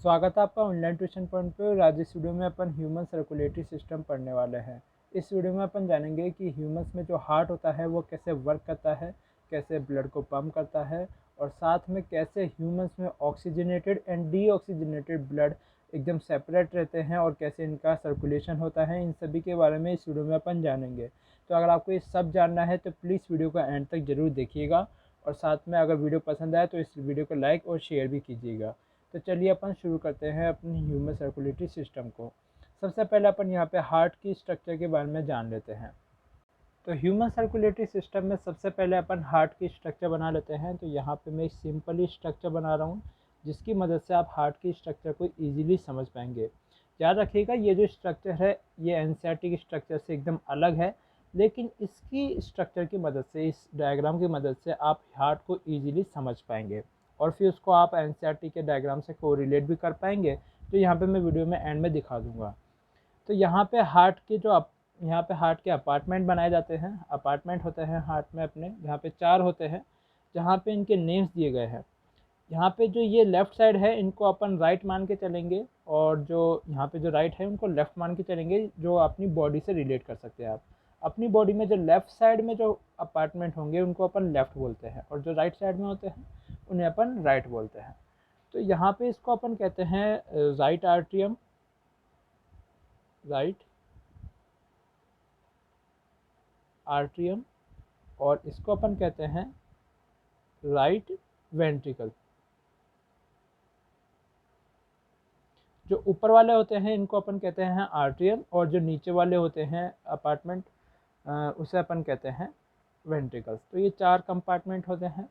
स्वागत है आपका ऑनलाइन ट्यूशन पॉइंट पे। और आज इस वीडियो में अपन ह्यूमन सर्कुलेटरी सिस्टम पढ़ने वाले हैं। इस वीडियो में अपन जानेंगे कि ह्यूमंस में जो हार्ट होता है वो कैसे वर्क करता है, कैसे ब्लड को पंप करता है, और साथ में कैसे ह्यूमंस में ऑक्सीजनेटेड एंड डीऑक्सीजनेटेड ब्लड एकदम सेपरेट रहते हैं और कैसे इनका सर्कुलेशन होता है। इन सभी के बारे में इस वीडियो में अपन जानेंगे। तो अगर आपको ये सब जानना है तो प्लीज़ वीडियो का एंड तक ज़रूर देखिएगा, और साथ में अगर वीडियो पसंद आए तो इस वीडियो को लाइक और शेयर भी कीजिएगा। तो चलिए अपन शुरू करते हैं अपनी ह्यूमन सर्कुलेटरी सिस्टम को। सबसे पहले अपन यहाँ पे हार्ट की स्ट्रक्चर के बारे में जान लेते हैं। तो ह्यूमन सर्कुलेटरी सिस्टम में सबसे पहले अपन हार्ट की स्ट्रक्चर बना लेते हैं। तो यहाँ पे मैं एक सिंपली स्ट्रक्चर बना रहा हूँ जिसकी मदद से आप हार्ट की स्ट्रक्चर को ईजिली समझ पाएंगे। याद रखिएगा, ये जो स्ट्रक्चर है ये एनसीईआरटी के स्ट्रक्चर से एकदम अलग है, लेकिन इसकी स्ट्रक्चर की मदद से, इस डायग्राम की मदद से आप हार्ट को ईजिली समझ पाएंगे और फिर उसको आप एनसीईआरटी के डायग्राम से कोरिलेट भी कर पाएंगे। तो यहाँ पे मैं वीडियो में एंड में दिखा दूँगा। तो यहाँ पे हार्ट के यहाँ पे हार्ट के अपार्टमेंट बनाए जाते हैं। अपार्टमेंट होते हैं हार्ट में अपने, यहाँ पे 4 होते हैं, जहाँ पे इनके नेम्स दिए गए हैं। यहाँ पे जो ये लेफ़्ट साइड है इनको अपन राइट मान के चलेंगे, और जो यहाँ पे जो राइट है उनको लेफ़्ट मान के चलेंगे, जो अपनी बॉडी से रिलेट कर सकते हैं आप। अपनी बॉडी में जो लेफ़्ट साइड में जो अपार्टमेंट होंगे उनको अपन लेफ़्ट बोलते हैं, और जो राइट साइड में होते हैं उन्हें अपन राइट बोलते हैं। तो यहाँ पे इसको अपन कहते हैं राइट आर्ट्रियम, राइट आर्ट्रियम, और इसको अपन कहते हैं राइट वेंट्रिकल। जो ऊपर वाले होते हैं इनको अपन कहते हैं आर्ट्रियम, और जो नीचे वाले होते हैं अपार्टमेंट उसे अपन कहते हैं वेंट्रिकल्स। तो ये 4 कंपार्टमेंट होते हैं।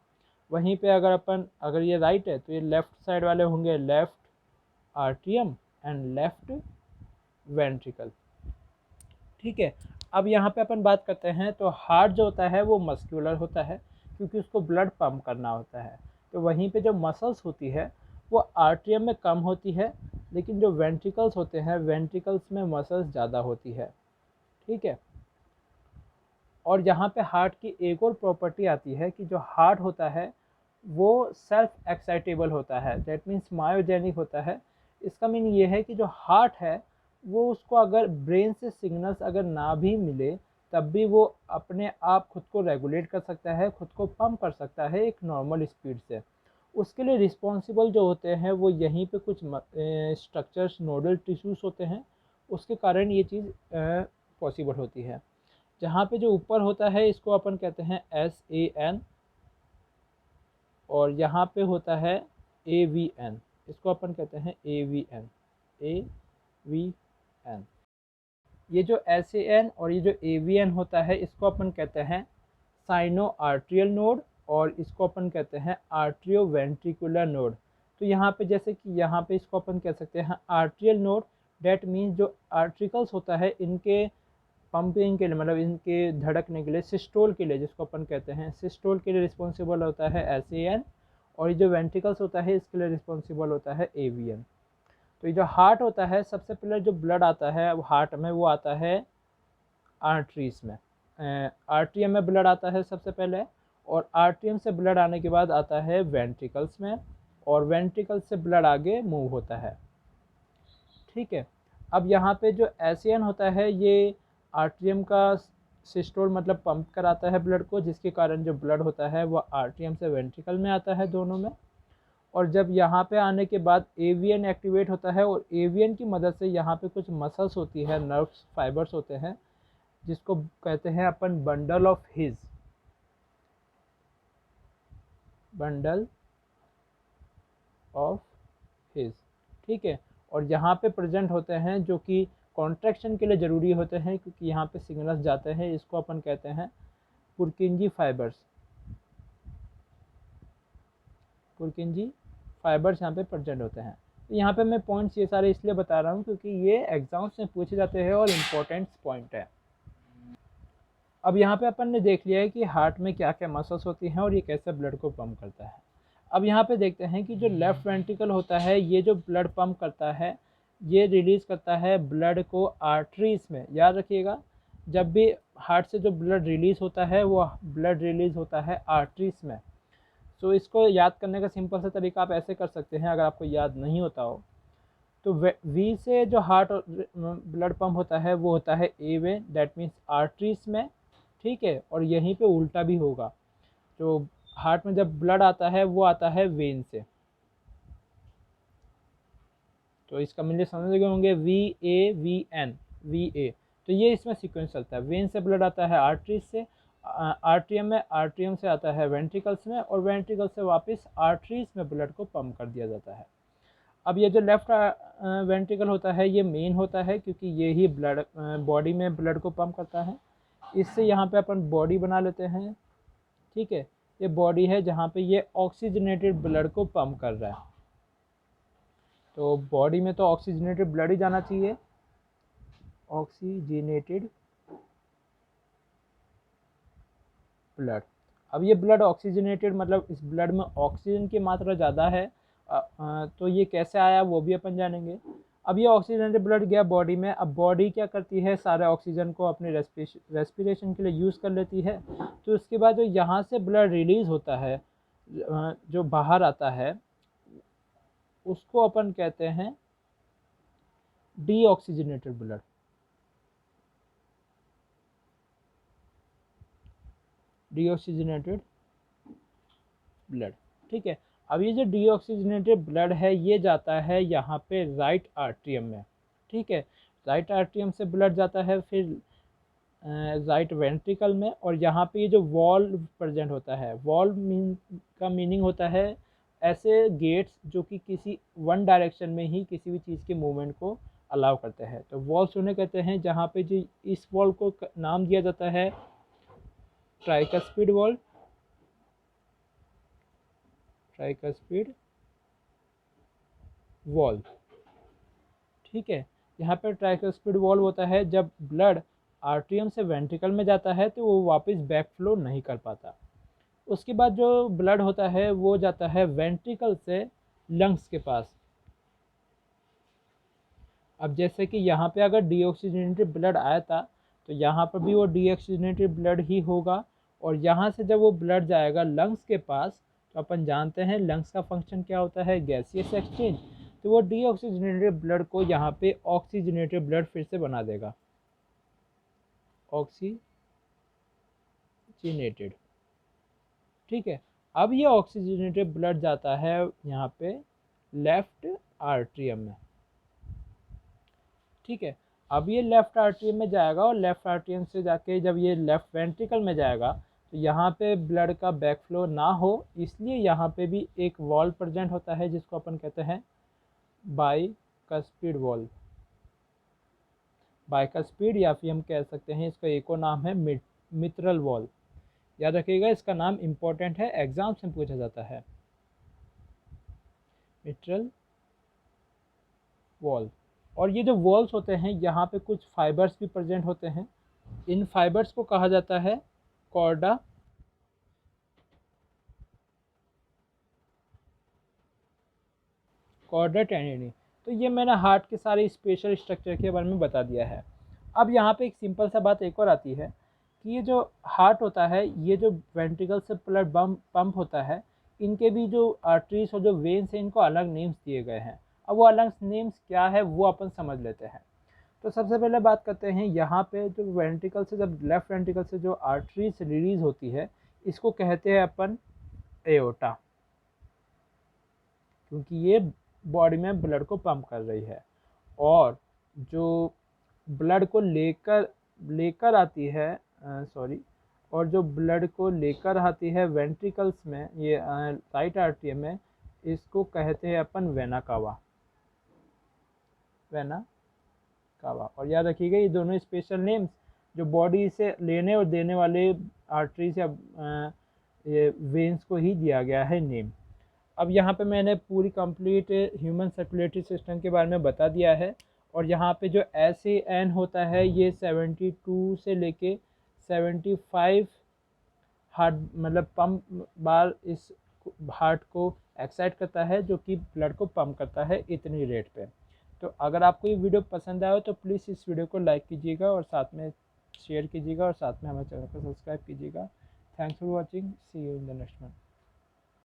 वहीं पे अगर ये राइट है तो ये लेफ़्ट साइड वाले होंगे left atrium and left ventricle. ठीक है, अब यहाँ पे अपन बात करते हैं। तो हार्ट जो होता है वो मस्कुलर होता है क्योंकि उसको ब्लड पंप करना होता है। तो वहीं पे जो मसल्स होती है वो आर्ट्रियम में कम होती है, लेकिन जो वेंट्रिकल्स होते हैं वेंट्रिकल्स में मसल्स ज़्यादा होती है। ठीक है, और यहाँ पे हार्ट की एक और प्रॉपर्टी आती है कि जो हार्ट होता है वो सेल्फ एक्साइटेबल होता है, दैट मीन्स मायोजेनिक होता है। इसका मीनिंग ये है कि जो हार्ट है वो उसको अगर ब्रेन से सिग्नल्स अगर ना भी मिले तब भी वो अपने आप खुद को रेगुलेट कर सकता है, खुद को पंप कर सकता है एक नॉर्मल स्पीड से। उसके लिए रिस्पॉन्सिबल जो होते हैं वो यहीं पे कुछ स्ट्रक्चर्स, नोडल टिश्यूज़ होते हैं, उसके कारण ये चीज़ पॉसिबल होती है। जहाँ पे जो ऊपर होता है इसको अपन कहते हैं SAN, और यहाँ पे होता है AVN, इसको अपन कहते हैं AVN। ये जो SAN और ये जो AVN होता है इसको अपन कहते हैं साइनो आर्ट्रियल नोड, और इसको अपन कहते हैं आर्ट्रियो वेंट्रिकुलर नोड। तो यहाँ पे जैसे कि यहाँ पे इसको अपन कह सकते हैं आर्ट्रियल नोड, डेट मीन्स जो आर्ट्रिकल्स होता है इनके पंपिंग के लिए, मतलब इनके धड़कने के लिए, सिस्टोल के लिए, जिसको अपन कहते हैं सिस्टोल के लिए रिस्पॉन्सिबल होता है SAN, और ये जो वेंट्रिकल्स होता है इसके लिए रिस्पॉन्सिबल होता है AVN। तो ये जो हार्ट होता है, सबसे पहले जो ब्लड आता है वो हार्ट में वो आता है आर्टरीज में, आर्ट्रियम में ब्लड आता है सबसे पहले, और आर्ट्रियम से ब्लड आने के बाद आता है वेंट्रिकल्स में, और वेंट्रिकल्स से ब्लड आगे मूव होता है। ठीक है, अब यहाँ पे जो SAN होता है ये आर्ट्रियम का सिस्टोल मतलब पंप कराता है ब्लड को, जिसके कारण जो ब्लड होता है वो आर्ट्रियम से वेंट्रिकल में आता है दोनों में। और जब यहाँ पे आने के बाद AVN एक्टिवेट होता है, और AVN की मदद से यहाँ पे कुछ मसल्स होती है, नर्व्स फाइबर्स होते हैं, जिसको कहते हैं अपन bundle of his, bundle of his. ठीक है, और यहाँ पे प्रेजेंट होते हैं जो कि कॉन्ट्रैक्शन के लिए ज़रूरी होते हैं, क्योंकि यहाँ पे सिग्नल्स जाते हैं। इसको अपन कहते हैं पुरकिंजी फाइबर्स। पुरकिंजी फाइबर्स यहाँ पे प्रेजेंट होते हैं। तो यहाँ पे मैं पॉइंट्स ये सारे इसलिए बता रहा हूँ क्योंकि ये एग्जाम्स में पूछे जाते हैं और इम्पोर्टेंट पॉइंट है। अब यहाँ पे अपन ने देख लिया है कि हार्ट में क्या क्या मसल्स होती हैं और ये कैसे ब्लड को पंप करता है। अब यहाँ पे देखते हैं कि जो लेफ़्ट वेंट्रिकल होता है ये जो ब्लड पंप करता है ये रिलीज़ करता है ब्लड को आर्टरीज में। याद रखिएगा, जब भी हार्ट से जो ब्लड रिलीज़ होता है वो ब्लड रिलीज़ होता है आर्टरीज में। सो इसको याद करने का सिंपल सा तरीका आप ऐसे कर सकते हैं, अगर आपको याद नहीं होता हो तो वी से जो हार्ट ब्लड पंप होता है वो होता है ए वे, दैट मीन्स आर्टरीज में, ठीक है। और यहीं पे उल्टा भी होगा, जो हार्ट में जब ब्लड आता है वो आता है वेन से। तो इसका मतलब समझ गए होंगे, वी ए, तो ये इसमें सीक्वेंस चलता है। वेन से ब्लड आता है आर्टरीज से, आर्ट्रियम में, आर्ट्रियम से आता है वेंट्रिकल्स में, और वेंट्रिकल से वापस आर्टरीज में ब्लड को पंप कर दिया जाता है। अब ये जो लेफ्ट वेंट्रिकल होता है ये मेन होता है, क्योंकि ये ही ब्लड बॉडी में ब्लड को पंप करता है। इससे यहाँ पे अपन बॉडी बना लेते हैं, ठीक है। ये बॉडी है जहाँ पे ये ऑक्सीजनेटेड ब्लड को पंप कर रहा है। तो बॉडी में तो ऑक्सीजनेटेड ब्लड ही जाना चाहिए, ऑक्सीजनेटेड ब्लड। अब ये ब्लड ऑक्सीजनेटेड मतलब इस ब्लड में ऑक्सीजन की मात्रा ज़्यादा है, तो ये कैसे आया वो भी अपन जानेंगे। अब ये ऑक्सीजनेटेड ब्लड गया बॉडी में, अब बॉडी क्या करती है, सारे ऑक्सीजन को अपने रेस्पिरेशन के लिए यूज़ कर लेती है। तो उसके बाद जो यहाँ से ब्लड रिलीज़ होता है, जो बाहर आता है, उसको अपन कहते हैं डीऑक्सीजनेटेड ब्लड। डीऑक्सीजनेटेड ब्लड, ठीक है। अब ये जो डीऑक्सीजनेटेड ब्लड है ये जाता है यहाँ पे राइट आर्ट्रियम में, ठीक है। राइट आर्ट्रियम से ब्लड जाता है फिर राइट वेंट्रिकल में, और यहाँ पे ये जो वॉल्व प्रेजेंट होता है, वॉल्व का मीनिंग होता है ऐसे गेट्स जो कि किसी वन डायरेक्शन में ही किसी भी चीज़ के मूवमेंट को अलाउ करते हैं। तो वॉल्व्स उन्हें कहते हैं जहाँ पे जो इस वॉल्व को नाम दिया जाता है ट्राइकस्पिड वॉल्व, ट्राइकस्पिड वॉल्व, ठीक है। यहाँ पर ट्राइकस्पिड वॉल्व होता है जब ब्लड आर्ट्रियम से वेंट्रिकल में जाता है तो वो वापस बैक फ्लो नहीं कर पाता। उसके बाद जो ब्लड होता है वो जाता है वेंट्रिकल से लंग्स के पास। अब जैसे कि यहाँ पे अगर डीऑक्सीजनेटेड ब्लड आया था तो यहाँ पर भी वो डीऑक्सीजनेटेड ब्लड ही होगा, और यहाँ से जब वो ब्लड जाएगा लंग्स के पास, तो अपन जानते हैं लंग्स का फंक्शन क्या होता है, गैसियस एक्सचेंज। तो वो डीऑक्सीजनेटेड ब्लड को यहाँ पे ऑक्सीजनेटेड ब्लड फिर से बना देगा, ऑक्सीजनेटेड, ठीक है। अब ये ऑक्सीजनेटेड ब्लड जाता है यहाँ पे लेफ्ट आर्ट्रियम में, ठीक है। अब ये लेफ्ट आर्ट्रियम में जाएगा, और लेफ्ट आर्ट्रियम से जाके जब ये लेफ्ट वेंट्रिकल में जाएगा तो यहाँ पे ब्लड का बैक फ्लो ना हो, इसलिए यहाँ पे भी एक वॉल्व प्रेजेंट होता है जिसको अपन कहते हैं बाइकस्पिड वॉल्व, बाइकस्पिड, या फिर हम कह सकते हैं इसका एक और नाम है मित्रल वॉल्व। याद रखिएगा इसका नाम इम्पोर्टेंट है, एग्जाम से पूछा जाता है, मित्रल वॉल्व। और ये जो वॉल्व्स होते हैं यहाँ पे कुछ फाइबर्स भी प्रेजेंट होते हैं, इन फाइबर्स को कहा जाता है कॉर्डा टेंडिनी। तो ये मैंने हार्ट के सारे स्पेशल स्ट्रक्चर के बारे में बता दिया है। अब यहाँ पे एक सिंपल सा बात एक और आती है कि ये जो हार्ट होता है, ये जो वेंट्रिकल से ब्लड पंप होता है, इनके भी जो आर्टरीज और जो वेन्स हैं इनको अलग नेम्स दिए गए हैं। अब वो अलग नेम्स क्या है वो अपन समझ लेते हैं। तो सबसे पहले बात करते हैं यहाँ पे जो वेंट्रिकल से, जब लेफ्ट वेंट्रिकल से जो आर्टरीज रिलीज होती है इसको कहते हैं अपन एओर्टा, क्योंकि ये बॉडी में ब्लड को पंप कर रही है। और जो ब्लड को लेकर आती है और जो ब्लड को लेकर आती है वेंट्रिकल्स में, ये राइट आर्टरी में, इसको कहते हैं अपन वेना कावा, वेना कावा। और याद रखिएगा ये दोनों स्पेशल नेम्स जो बॉडी से लेने और देने वाले आर्टरीज या ये वेन्स को ही दिया गया है नेम। अब यहाँ पे मैंने पूरी कंप्लीट ह्यूमन सर्कुलेटरी सिस्टम के बारे में बता दिया है। और यहाँ पे जो SAN होता है ये 72 से लेके 75 हार्ट मतलब पंप बार इस हार्ट को एक्साइट करता है, जो कि ब्लड को पंप करता है इतनी रेट पे। तो अगर आपको ये वीडियो पसंद आया हो तो प्लीज़ इस वीडियो को लाइक कीजिएगा और साथ में शेयर कीजिएगा और साथ में हमारे चैनल को सब्सक्राइब कीजिएगा। Thanks for watching, see you in the next one.